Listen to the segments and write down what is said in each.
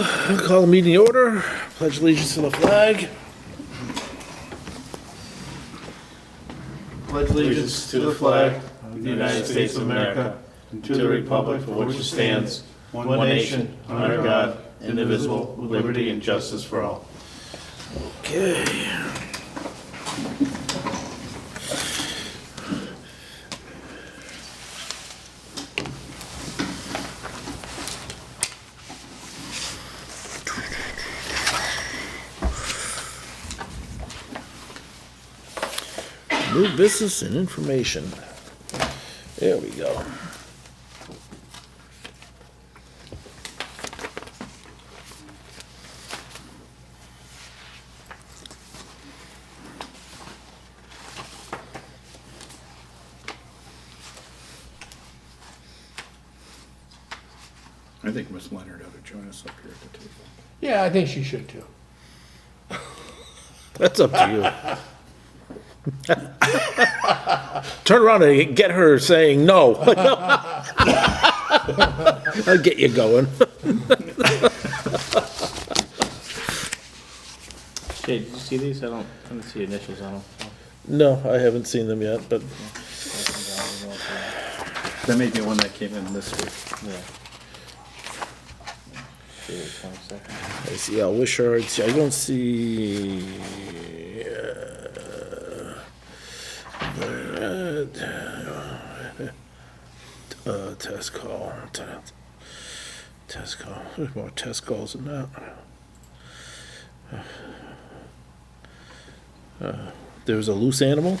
2, call the meeting to order, pledge allegiance to the flag. Pledge allegiance to the flag of the United States of America and to the republic for which it stands, one nation, under God, indivisible, with liberty and justice for all. Okay. New business and information. There we go. I think Miss Leonard ought to join us up here at the table. Yeah, I think she should too. That's up to you. Turn around and get her saying no. I'll get you going. Okay, did you see these? I didn't see initials on them. No, I haven't seen them yet, but That may be one that came in this week. Yeah. See, 22nd. I see Wishards. I don't see. Test call. Test call. There's more test calls than that. There was a loose animal?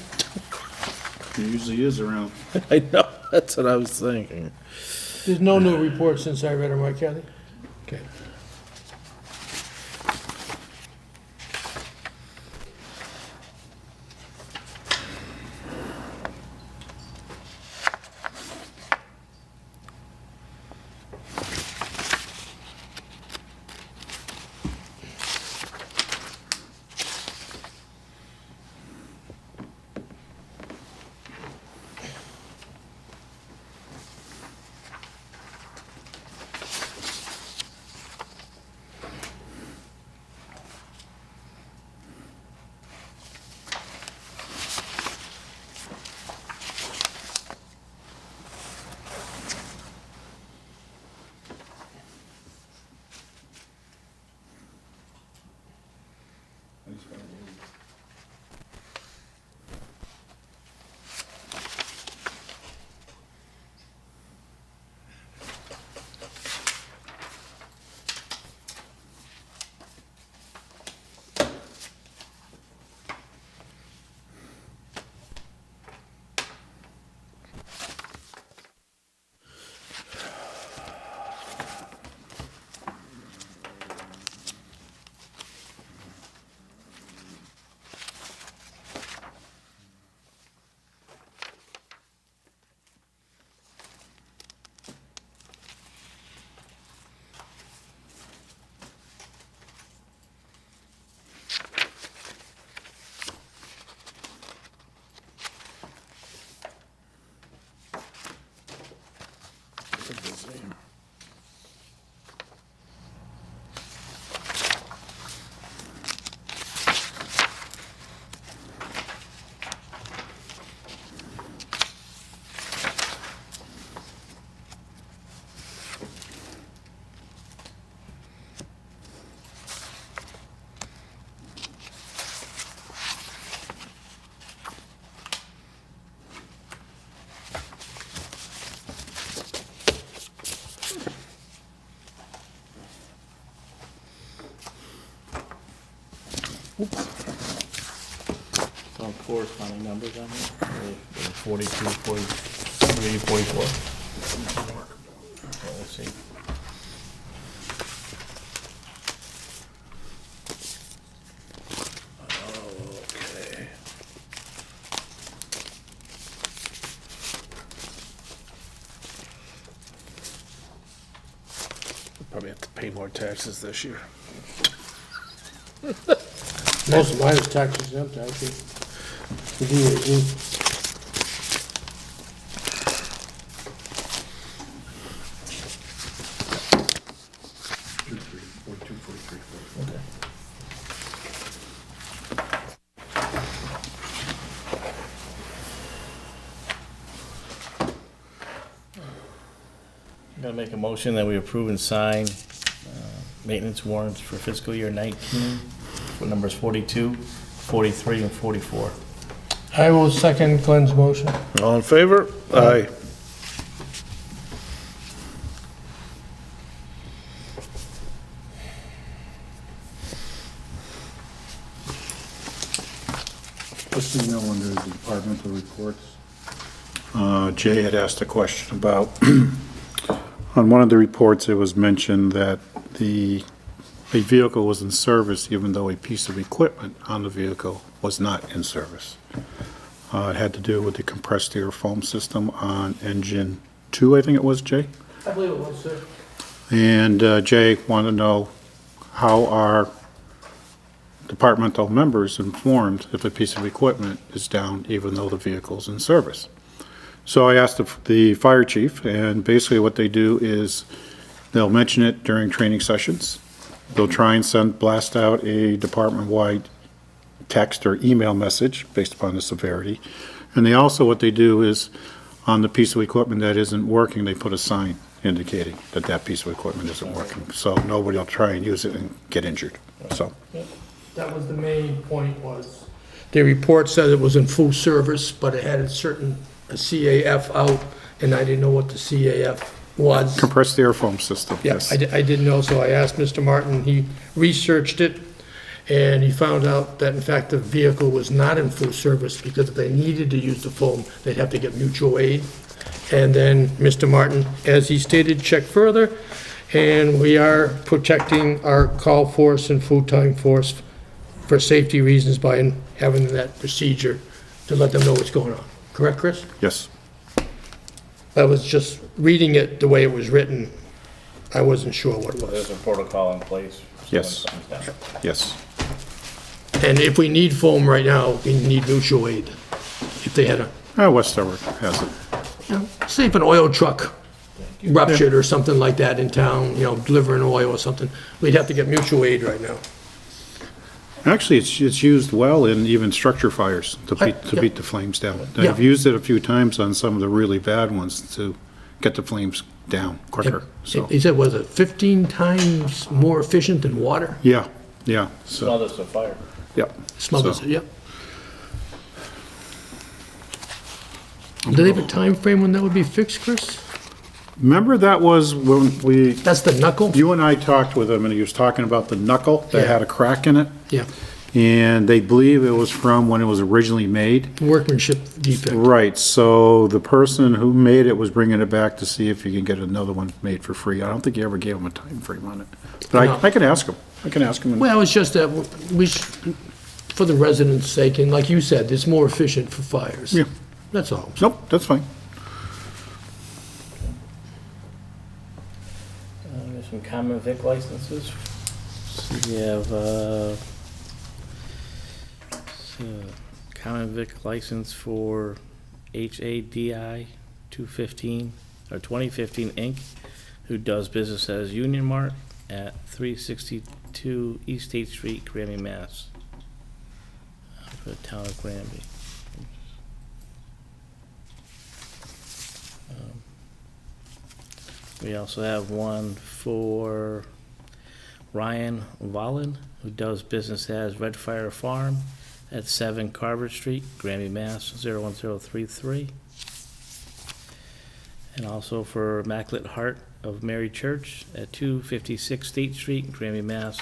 He usually is around. I know, that's what I was thinking. There's no new report since I read them, right, Kathy? Okay. Some corresponding numbers on here. 42, 43, 44. Well, let's see. Okay. Probably have to pay more taxes this year. Most of mine is tax exempt, actually. The VAT. make a motion that we approve and sign maintenance warrants for fiscal year 19, for numbers 42, 43, and 44. I will second Glenn's motion. All in favor? Aye. Just so you know, under the departmental reports, Jay had asked a question about, on one of the reports, it was mentioned that a vehicle was in service even though a piece of equipment on the vehicle was not in service. It had to do with the compressed air foam system on engine 2, I think it was, Jay? I believe it was, sir. And Jay wanted to know how our departmental members informed if a piece of equipment is down even though the vehicle's in service. So I asked the fire chief, and basically what they do is they'll mention it during training sessions. They'll try and blast out a department-wide text or email message based upon the severity. And they also, what they do is, on the piece of equipment that isn't working, they put a sign indicating that that piece of equipment isn't working. So nobody will try and use it and get injured, so. That was the main point was. The report said it was in full service, but it had a CAF out, and I didn't know what the CAF was. Compressed air foam system, Yeah, yes. I didn't know, so I asked Mr. Martin. He researched it, and he found out that in fact the vehicle was not in full service because if they needed to use the foam, they'd have to get mutual aid. And then Mr. Martin, as he stated, checked further, and we are protecting our call force and full-time force for safety reasons by having that procedure to let them know what's going on. Correct, Chris? Yes. I was just reading it the way it was written. I wasn't sure what it was. There's a protocol in place. Yes. Yes. And if we need foam right now, we need mutual aid. If they had a, Westover has it. say if an oil truck ruptured or something like that in town, delivering oil or something, we'd have to get mutual aid right now. Actually, it's used well in even structure fires to beat the flames down. Yeah. I've used it a few times on some of the really bad ones to get the flames down quicker, so. He said, was it 15 times more efficient than water? Yeah, so, Smothers the fire. yep. Smothers So, it, yep. Do they have a time frame when that would be fixed, Chris? Remember that was when That's the knuckle? you and I talked with him, and he was talking about the knuckle that Yeah. had a crack in it? Yeah, And they believe it was from when it was originally made. workmanship defect. Right, so the person who made it was bringing it back to see if you can get another one made for free. I don't think you ever gave him a time frame on it. But No. I can ask him. And- Well, it's just that for the residents' sake, and like you said, it's more efficient for fires. Yeah. That's all. Nope, that's fine. There's some common vic licenses. So we have, common vic license for HADI 215, or 2015 Inc., who does business as Union Mart at 362 East State Street, Granby, Mass. For the town of Granby. We also have one for Ryan Wallen, who does business as Red Fire Farm at 7 Carver Street, Granby, Mass. 01033. And also for Immaculate Heart of Mary Church at 256 State Street, Granby, Mass.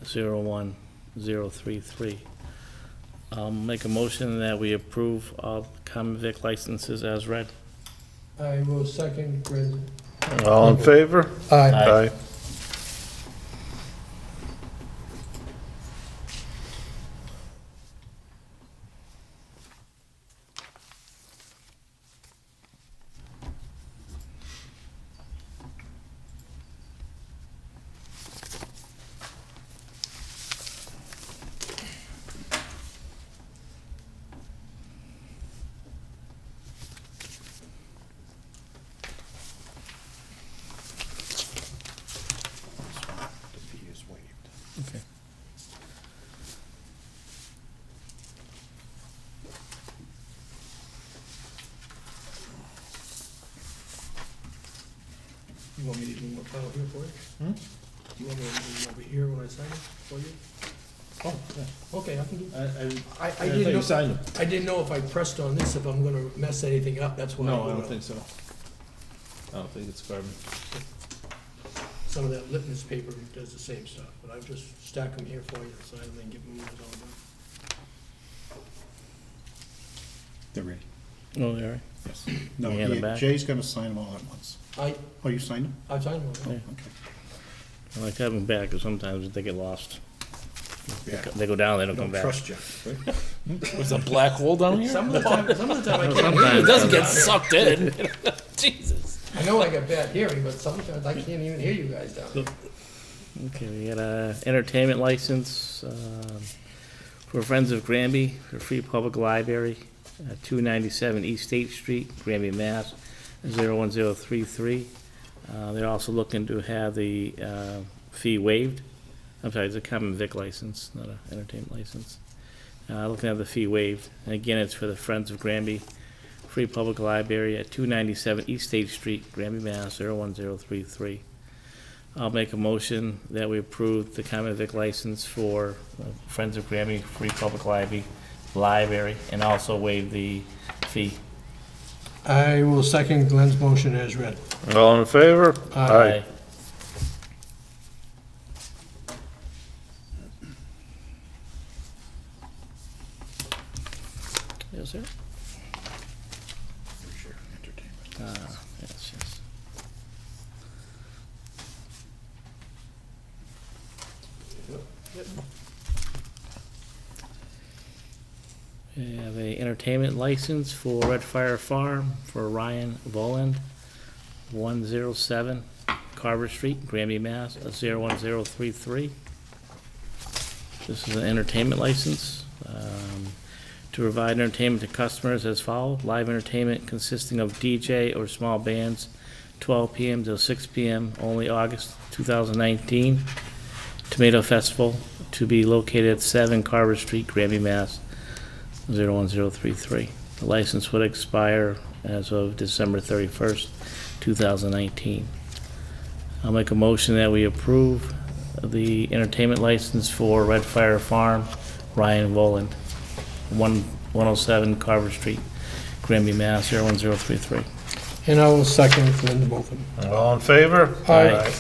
01033. I'll make a motion that we approve all common vic licenses as read. I will second Chris. All in favor? Aye. Aye. one more file here for you? Do you want me to move over here when I sign it for you? Oh, yeah. Okay, I can do. I I thought didn't you know, signed them. I didn't know if I pressed on this, if I'm gonna mess anything up, that's why. No, I don't think so. I don't think it's carbon. Some of that litmus paper does the same stuff, but I just stack them here for you, sign them, and get moving all done. They're ready. Oh, they are. Yes. No, You hand them back? Jay's gonna sign them all at once. Oh, you signed them? I've signed them all. Yeah. Okay. I like having them back, because sometimes they get lost. Yeah. They go down, they don't come back. Trust you. There's a black hole down here? Some of the time I can't. Sometimes. It doesn't get sucked in. Jesus. I know I got bad hearing, but sometimes I can't even hear you guys down there. Okay, we got a entertainment license for Friends of Granby for Free Public Library, 297 East State Street, Granby, Mass. 01033. They're also looking to have the fee waived. I'm sorry, it's a common vic license, not an entertainment license. Looking to have the fee waived. And again, it's for the Friends of Granby Free Public Library at 297 East State Street, Granby, Mass. 01033. I'll make a motion that we approve the common vic license for Friends of Granby Free Public Library, and also waive the fee. I will second Glenn's motion as read. All in favor? Aye. Yes, sir. Sure, entertainment. Yes, yes. We have a entertainment license for Red Fire Farm for Ryan Voland, 107 Carver Street, Granby, Mass. 01033. This is an entertainment license to provide entertainment to customers as follows. Live entertainment consisting of DJ or small bands, 12 p.m. till 6 p.m., only August 2019. Tomato Festival to be located at 7 Carver Street, Granby, Mass. 01033. The license would expire as of December 31st, 2019. I'll make a motion that we approve the entertainment license for Red Fire Farm, Ryan Voland, 107 Carver Street, Granby, Mass. 01033. And I will second Glenn's motion. All in favor? Aye.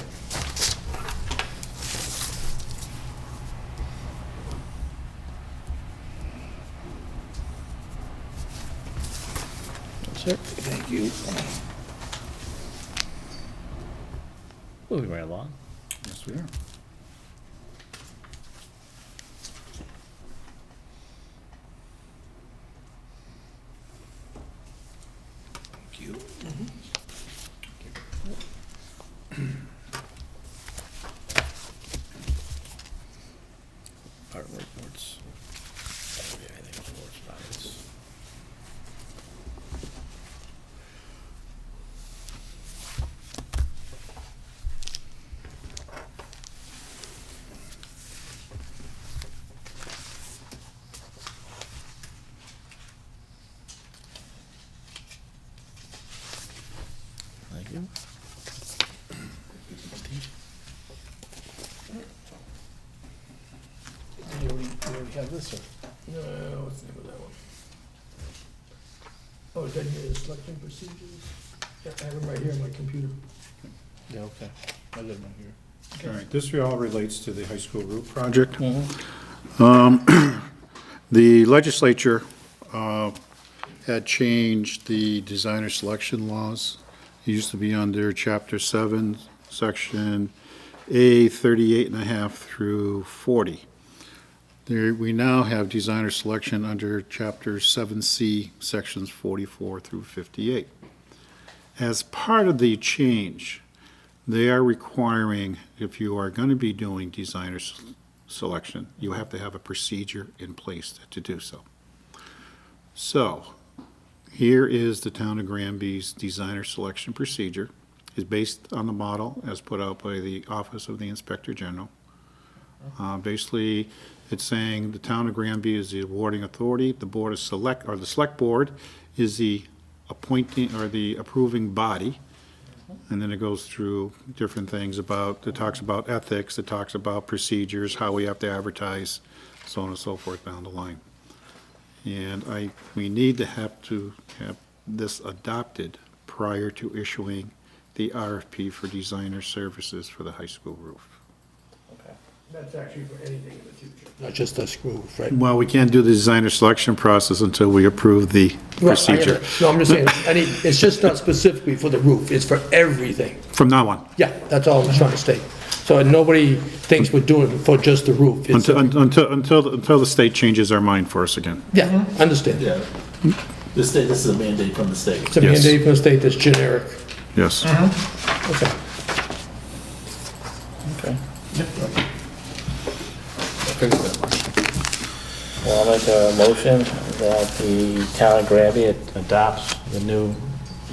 Sir? Thank you. Moving right along. Yes, we are. Thank you. Art reports. Anything else correspondence? Thank you. You already have this, or? No, what's the name of that one? Oh, is that your selection procedures? Yeah, I have them right here on my computer. Yeah, okay. I got mine here. All right, this all relates to the high school roof project. Mhm. The legislature had changed the designer selection laws. It used to be under Chapter 7, Section A 38.5 through 40. There, we now have designer selection under Chapter 7C, Sections 44 through 58. As part of the change, they are requiring, if you are going to be doing designer selection, you have to have a procedure in place to do so. So, here is the town of Granby's designer selection procedure. It's based on the model as put out by the Office of the Inspector General. Basically, it's saying the town of Granby is the awarding authority, the board of select, or the select board is the appointing or the approving body, And then it goes through different things about, it talks about ethics, it talks about procedures, how we have to advertise, so on and so forth down the line. And we need to have this adopted prior to issuing the RFP for designer services for the high school roof. That's actually for anything in the future. Not just the roof, right? Well, we can't do the designer selection process until we approve the procedure. No, I'm just saying, it's just not specifically for the roof, it's for everything. From now on, Yeah, that's all I'm trying to state. So nobody thinks we're doing it for just the roof. It's- until the state changes our mind for us again. Yeah, understand. Yeah. This is a mandate from the state. It's a Yes. mandate from the state that's generic. Yes. Okay. Okay. Well, I'll make a motion that the town of Granby adopts the new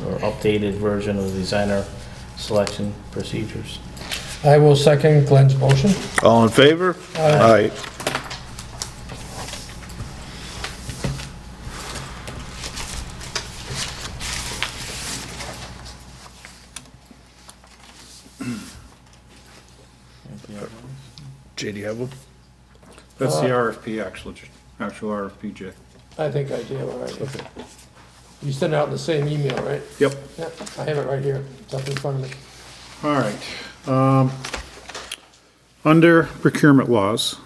or updated version of the designer selection procedures. I will second Glenn's motion. All in favor? Aye. Jay, do you have one? That's the RFP, actual RFP, Jay. I think I do, all right. Okay. You sent it out in the same email, right? Yep. Yeah, I have it right here. It's up in front of me. All right. Under procurement laws,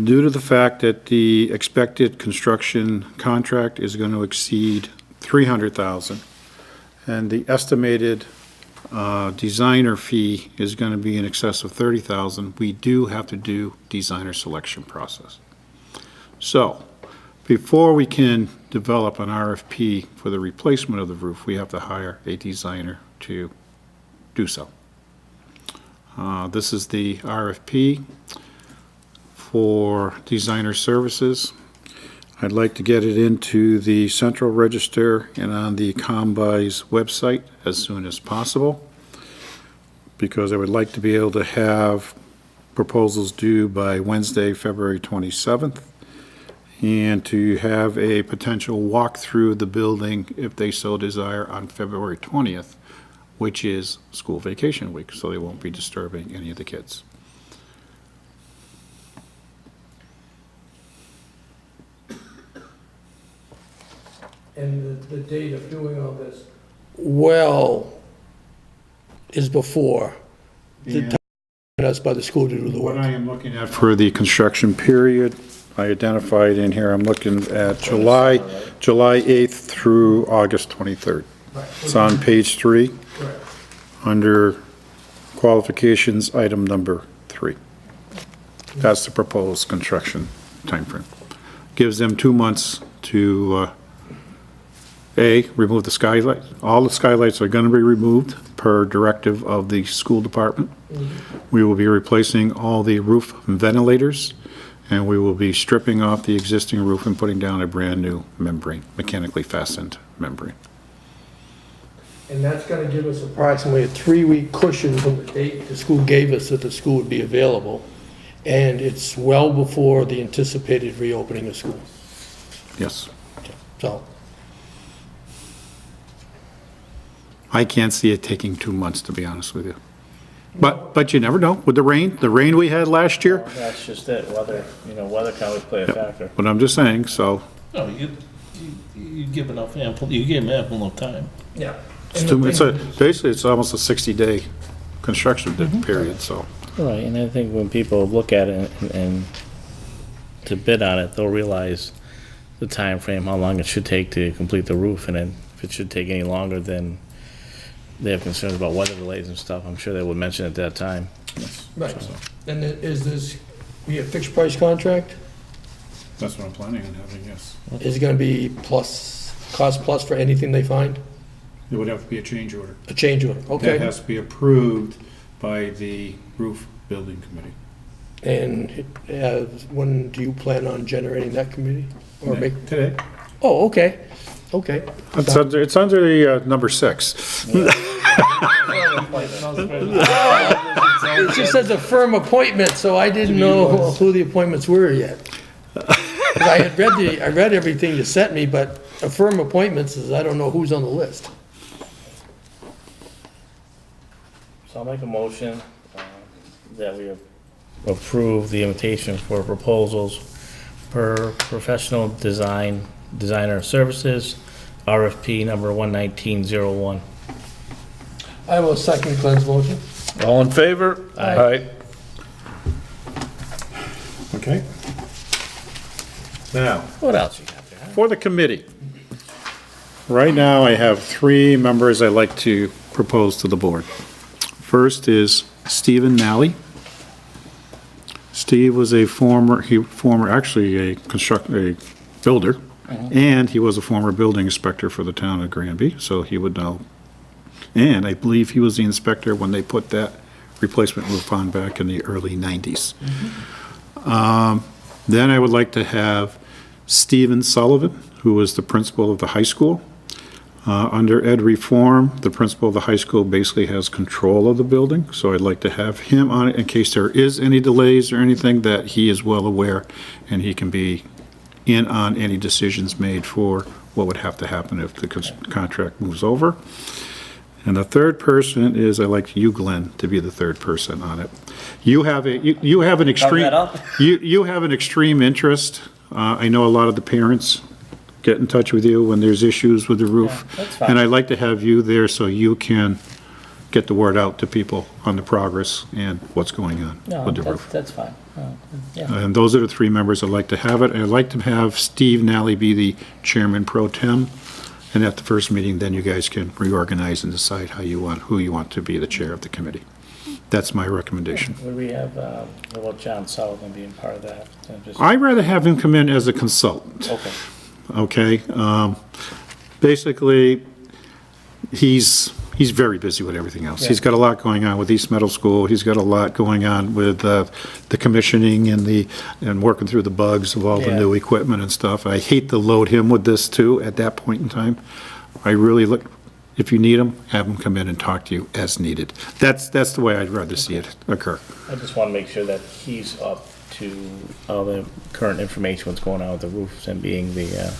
due to the fact that the expected construction contract is going to exceed $300,000, and the estimated designer fee is going to be in excess of $30,000, we do have to do designer selection process. So, before we can develop an RFP for the replacement of the roof, we have to hire a designer to do so. This is the RFP for designer services. I'd like to get it into the Central Register and on the Combi's website as soon as possible, because I would like to be able to have proposals due by Wednesday, February 27th, and to have a potential walk through the building, if they so desire, on February 20th, which is school vacation week, so they won't be disturbing any of the kids. And the date of doing all this? Well, is before the And time us by the school to do the what work. I am looking at for the construction period, I identified in here, I'm looking at July 8th through August 23rd. It's on page 3, Correct. under qualifications, item number 3. That's the proposed construction timeframe. Gives them 2 months to, remove the skylight. All the skylights are gonna be removed per directive of the school department. We will be replacing all the roof ventilators, and we will be stripping off the existing roof and putting down a brand-new membrane, mechanically fastened membrane. And that's gonna give us approximately a 3-week cushion from the date the school gave us that the school would be available. And it's well before the anticipated reopening of school. Yes. So, I can't see it taking 2 months, to be honest with you. But you never know, with the rain we had last year, That's just it, weather can always play a factor. but I'm just saying, so, No, you give enough ample, you give them ample enough time. yeah. basically, it's almost a 60-day construction period, so. Right, and I think when people look at it and to bid on it, they'll realize the time frame, how long it should take to complete the roof, and then if it should take any longer, then they have concerns about weather delays and stuff. I'm sure they would mention at that time. Right. And then is this, we a fixed price contract? That's what I'm planning on having, yes. Is it gonna be cost plus for anything they find? It would have to be a change order. A change order, That okay. has to be approved by the roof building committee. And when do you plan on generating that committee? Or make, Today. oh, okay, okay. It's under the number 6. It just says a firm appointment, so I didn't know who the appointments were yet. 'Cause I read everything you sent me, but a firm appointment says I don't know who's on the list. So I'll make a motion that we approve the invitation for proposals per professional designer services, RFP number 11901. I will second Glenn's motion. All in favor? Aye. Okay. Now, What else you got there? for the committee. Right now, I have 3 members I'd like to propose to the board. First is Stephen Nally. Steve was a actually a builder, and he was a former building inspector for the town of Granby, so he would know. And I believe he was the inspector when they put that replacement roof on back in the early 90s. Then I would like to have Stephen Sullivan, who was the principal of the high school. Under ed reform, the principal of the high school basically has control of the building, so I'd like to have him on it in case there is any delays or anything, that he is well aware and he can be in on any decisions made for what would have to happen if the contract moves over. And the third person is, I'd like you, Glenn, to be the third person on it. You have an extreme, that up? you have an extreme interest. I know a lot of the parents get in touch with you when there's issues with the roof. Yeah, that's fine. And I'd like to have you there so you can get the word out to people on the progress and what's going on No, with the roof. that's fine. Yeah. And those are the 3 members I'd like to have it. I'd like to have Steve Nally be the chairman pro tem. And at the first meeting, then you guys can reorganize and decide who you want to be the chair of the committee. That's my recommendation. Would we have, what about John Sullivan being part of that? I'd rather have him come in as a consultant. Okay. Okay? Basically, he's very busy with everything else. Yeah. He's got a lot going on with East Middle School. He's got a lot going on with the commissioning and working through the bugs of all the Yeah. new equipment and stuff. I hate to load him with this too at that point in time. I really if you need him, have him come in and talk to you as needed. That's the way I'd rather see it occur. I just want to make sure that he's up to all the current information, what's going on with the roofs, and being the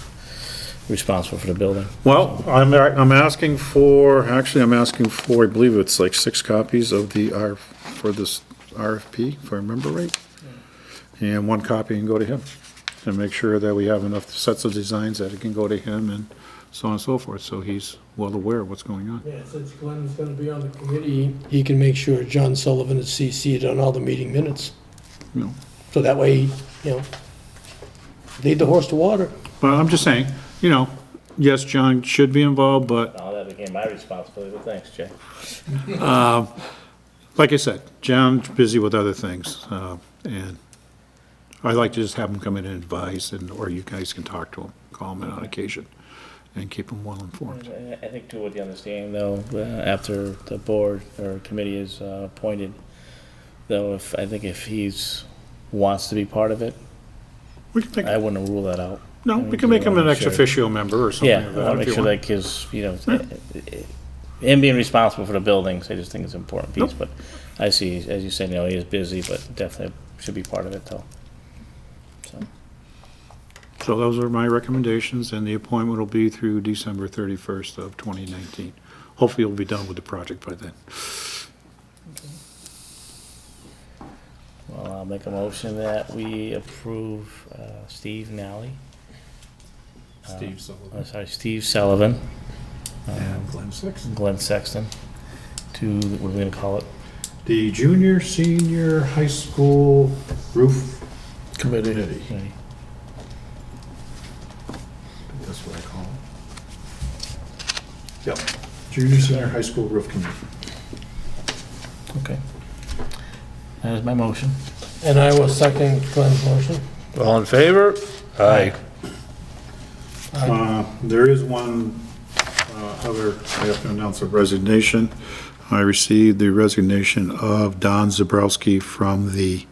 responsible for the building. Well, I'm asking for, I believe it's like 6 copies of for this RFP, if I remember right. And 1 copy can go to him, and make sure that we have enough sets of designs that it can go to him, and so on and so forth, so he's well aware of what's going on. Yeah, since Glenn's gonna be on the committee, he can make sure John Sullivan is CC'd on all the meeting minutes. You know. So that way, lead the horse to water. But I'm just saying, yes, John should be involved, but Now that became my responsibility, but thanks, Jay. like I said, John's busy with other things, and I like to just have him come in and advise, or you guys can talk to him, call him in on occasion, and keep him well informed. I think too, with the understanding though, after the board or committee is appointed, though, if he's wants to be part of it, We can I wouldn't rule that out. No, we can make him an ex officio member or something Yeah, like I that. want to if make you sure want. like his, him being responsible for the buildings, I just think it's an important piece, but I see, as you said, he is busy, but definitely should be part of it though. So those are my recommendations, and the appointment will be through December 31st of 2019. Hopefully we'll be done with the project by then. Well, I'll make a motion that we approve Steve Nally. Steve Sullivan. Steve Sullivan. And Glenn Sexton. Glenn Sexton, to, what are we gonna call it? The junior, senior high school roof Committee. Okay. That's what I call it. Yep. Junior, senior high school roof committee. Okay. That is my motion. And I will second Glenn's motion. All in favor? Aye. There is one other, I have to announce a resignation. I received the resignation of Don Zabrowski from the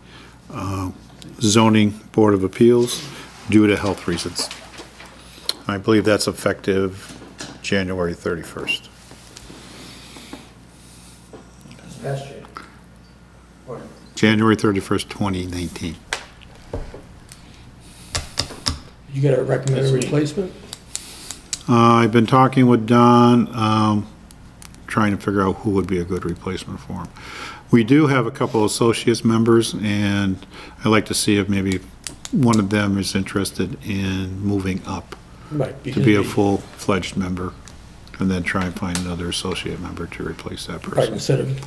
Zoning Board of Appeals due to health reasons. I believe that's effective January 31st. That's Jay. January 31st, 2019. You got a recommended This week. replacement? I've been talking with Don, trying to figure out who would be a good replacement for him. We do have a couple of associates members, and I'd like to see if maybe one of them is interested in moving up Right. to be a full-fledged member, and then try and find another associate member to replace that Right, person. instead of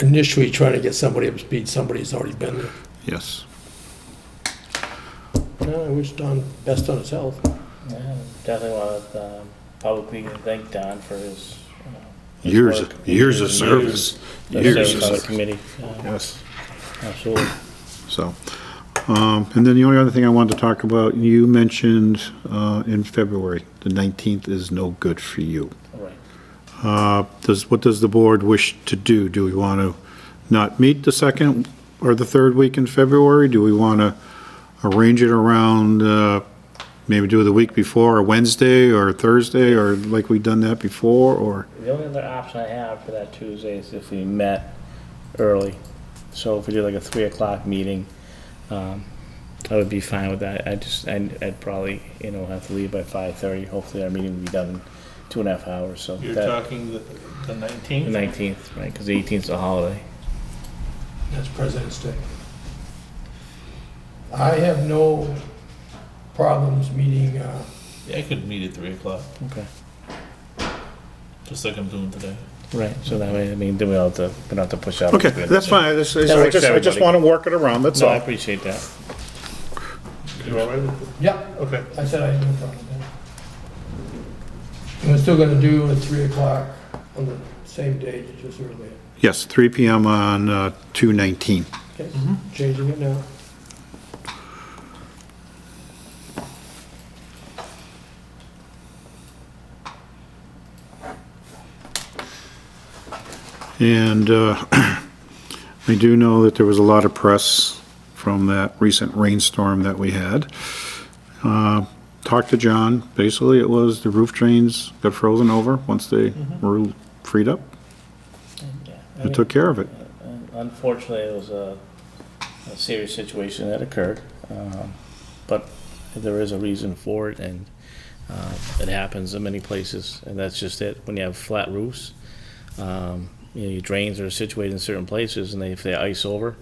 initially trying to get somebody up to speed, somebody's already been there. Yes. No, I wish Don best on his health. Yeah, definitely want to publicly thank Don for his. His Years work. years of service. Years Years of of service on the service. committee. Yes. Absolutely. So, and then the only other thing I wanted to talk about, you mentioned in February, the 19th is no good for you. Right. What does the board wish to do? Do we want to not meet the second or the third week in February? Do we want to arrange it around, maybe do it the week before, or Wednesday, or Thursday, or like we've done that before, or? The only other option I have for that Tuesday is if we met early. So if we did like a 3 o'clock meeting, I would be fine with that. I'd probably, have to leave by 5:30. Hopefully our meeting will be done in 2.5 hours, so. You're that- talking the The 19th? 19th, right, because the 18th is a holiday. That's President's Day. I have no problems meeting, Yeah, I could meet at 3 o'clock, Okay. just like I'm doing today. Right, so that way, then we don't have to push out. Okay, that's fine, That works for I just everybody. want to work it around, that's No, I all. appreciate that. You all right with it? yeah, Okay. I said I had no problem with that. And we're still gonna do at 3 o'clock on the same day, just earlier. Yes, 3 PM on 2/19. Okay, changing it now. And I do know that there was a lot of press from that recent rainstorm that we had. Talked to John, basically it was the roof drains got frozen over once they were freed up. It took care of it. Unfortunately, it was a serious situation that occurred, but there is a reason for it, and it happens in many places, and that's just it. When you have flat roofs, your drains are situated in certain places, and if they ice over,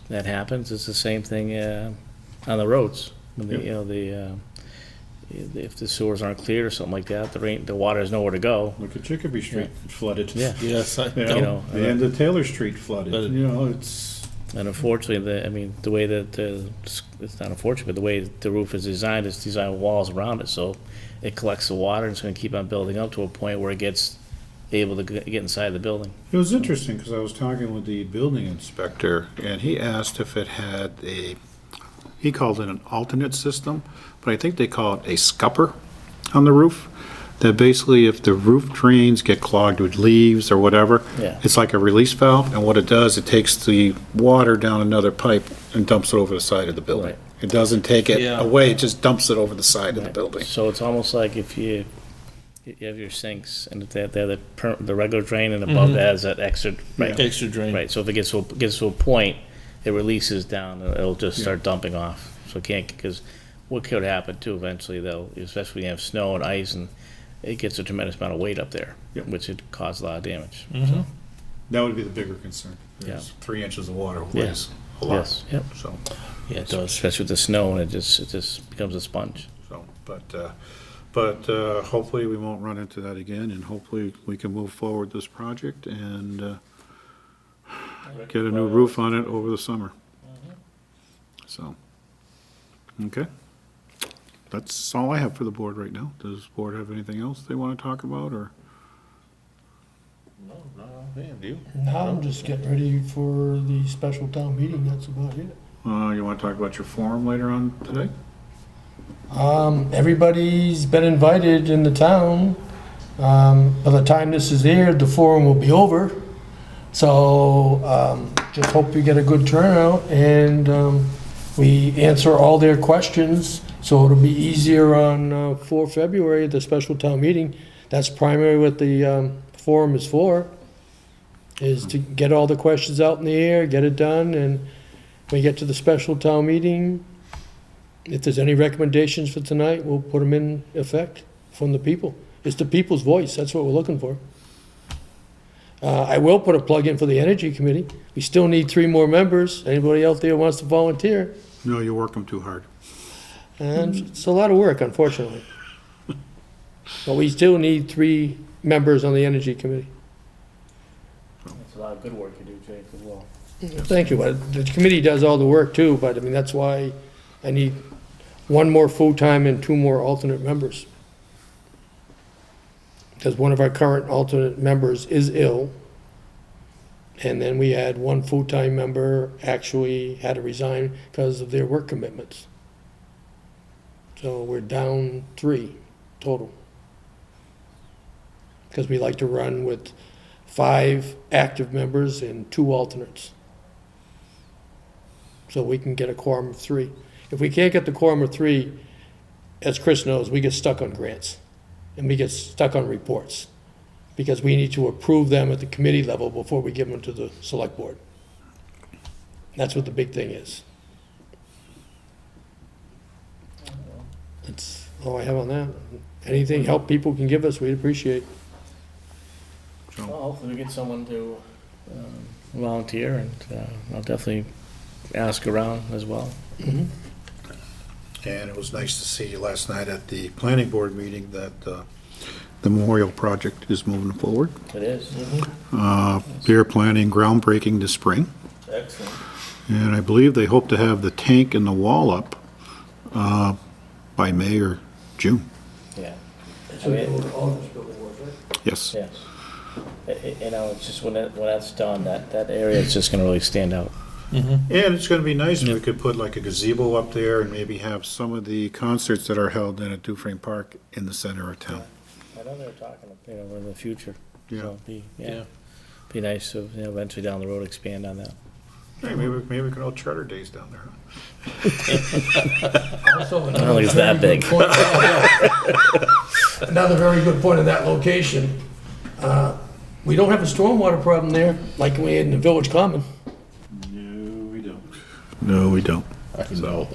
that happens. It's the same thing on the roads. When if the sewers aren't cleared or something like that, the water has nowhere to go. Look at Chicopee Street, flooded. Yeah. Yes, I The end of Taylor Street flooded, But- it's. And unfortunately, the way that it's not unfortunate, but the way the roof is designed, it's designed with walls around it, so it collects the water and it's gonna keep on building up to a point where it gets able to get inside the building. It was interesting, because I was talking with the building inspector, and he asked if it had he called it an alternate system, but I think they call it a scupper on the roof, that basically if the roof drains get clogged with leaves or whatever, Yeah. it's like a release valve, and what it does, it takes the water down another pipe and dumps it over the side of the building. Right. It doesn't take it Yeah. away, it just dumps it over the side of the Right. building. So it's almost like if you have your sinks, and if they have the regular drain, and above that is that extra, right, Extra drain. right, so if it gets to a point, it releases down, and it'll just start dumping off, so it can't, because what could happen too, eventually, especially when you have snow and ice, and it gets a tremendous amount of weight up there, Yep. which would cause a lot of damage, Mhm. so, That would be the bigger concern. Yeah. 3 inches of water Yeah. weighs a lot, yes, yep, so. yeah, it does, especially with the snow, and it just becomes a sponge. So, but hopefully we won't run into that again, and hopefully we can move forward this project and get a new roof on it over the summer. So, okay. That's all I have for the board right now. Does the board have anything else they want to talk about, or? No, man, do you? Now I'm just getting ready for the special town meeting, that's about it. You want to talk about your forum later on today? Everybody's been invited in the town. By the time this is aired, the forum will be over. So, just hope we get a good turnout and, we answer all their questions. So it'll be easier on, 4 February, the special town meeting. That's primarily what the, forum is for, is to get all the questions out in the air, get it done, and when we get to the special town meeting, if there's any recommendations for tonight, we'll put them in effect from the people. It's the people's voice, that's what we're looking for. I will put a plug in for the Energy Committee. We still need 3 more members. Anybody out there wants to volunteer? No, you work them too hard. And it's a lot of work, unfortunately. But we still need 3 members on the Energy Committee. It's a lot of good work you do, Jake, as well. Thank you. The committee does all the work too, but I mean, that's why I need 1 more full-time and 2 more alternate members. Because one of our current alternate members is ill. And then we had 1 full-time member actually had to resign because of their work commitments. So we're down 3 total. Because we like to run with 5 active members and 2 alternates. So we can get a quorum of 3. If we can't get the quorum of 3, as Chris knows, we get stuck on grants. And we get stuck on reports. Because we need to approve them at the committee level before we give them to the select board. That's what the big thing is. That's all I have on that. Anything help people can give us, we'd appreciate. Well, hopefully we get someone to volunteer, and I'll definitely ask around as well. And it was nice to see last night at the planning board meeting that the memorial project is moving forward. It is. They're planning groundbreaking this spring, Excellent. and I believe they hope to have the tank and the wall up by May or June. Yeah. Yes. Yes. You know, it's just when that's done, that area is just gonna really stand out. And it's gonna be nice if we could put like a gazebo up there and maybe have some of the concerts that are held in at Dufresne Park in the center of town. I know they were talking, you know, in the future. Yeah. So be nice to, you know, eventually down the road expand on that. Hey, maybe we could all charter days down there, huh? I don't think it's that big. Another very good point in that location. We don't have a stormwater problem there like we had in the Village Common. No, we don't. No, we don't. No,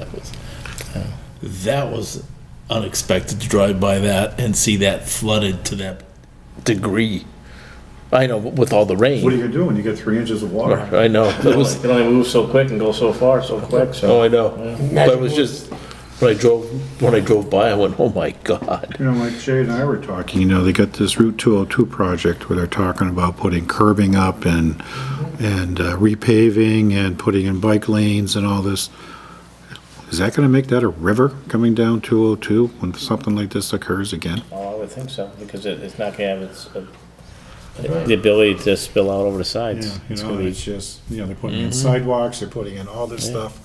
that was unexpected to drive by that and see that flooded to that Degree. I know, with all the What are rain. you gonna do when you get 3 inches of water? I know. It It was, can only move so quick and go so far so quick, so. oh, I know. But it was just, when I drove by, I went, oh my God. You know, like Jay and I were talking, you know, they got this Route 202 project where they're talking about putting curbing up and repaving and putting in bike lanes and all this. Is that gonna make that a river coming down 202 when something like this occurs again? Oh, I would think so, because it's not gonna have the ability to spill out over the sides. It's gonna be, just, you know, they're putting in sidewalks, they're putting in all this stuff.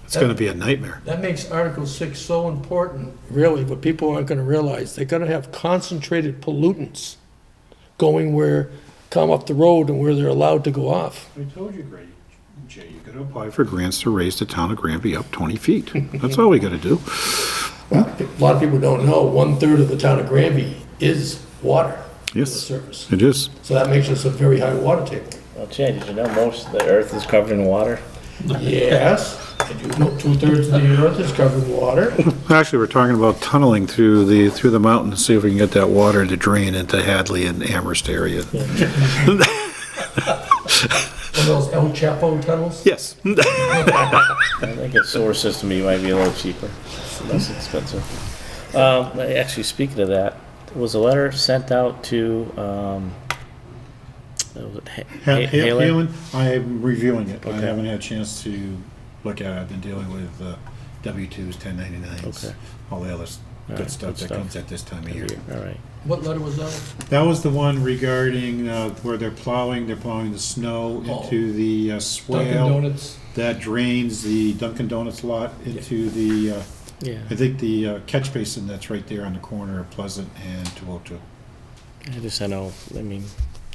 It's gonna be a nightmare. That makes Article 6 so important, really, what people aren't gonna realize. They're gonna have concentrated pollutants going come up the road and where they're allowed to go off. I told you, Jay, you gotta apply for grants to raise the town of Granby up 20 feet. That's all we gotta do. A lot of people don't know, 1/3 of the town of Granby is water. The Yes, surface. it is. So that makes us a very high water table. well, Jay, did you know most of the earth is covered in water? Yes, I do know 2/3 of the earth is covered in water. Actually, we're talking about tunneling through the mountain to see if we can get that water to drain into Hadley and Amherst area. One of those El Chapo tunnels. Yes. I think a sewer system might be a little cheaper, less expensive. Actually, speaking of that, there was a letter sent out to, was it Halen? Halen, I'm reviewing it. I Okay. haven't had a chance to look at it. I've been dealing with W-2s, 1099s, Okay. all the other All good right, stuff good that comes at this time of year. All right. What letter was that? That was the one regarding where they're plowing the snow into the Dunkin' swale Donuts. that drains the Dunkin' Donuts lot into the, Yeah, I think the catch basin that's right there on the corner of Pleasant and 202. I know, I mean,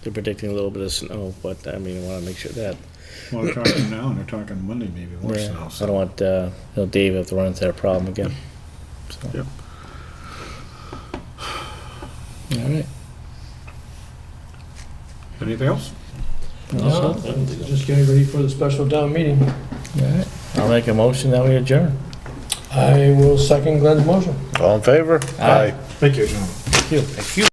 they're predicting a little bit of snow, but I mean, I wanna make sure that, Well, they're talking now, and they're talking Monday, maybe more yeah, snow. I So. don't want, Dave to have to run into that problem again. So. Yep. All right. Anything else? No, just getting ready for the special town meeting. All right. I'll make a motion that we adjourn. I will second Glenn's motion. All in favor? Aye. Thank you, gentlemen. Thank you.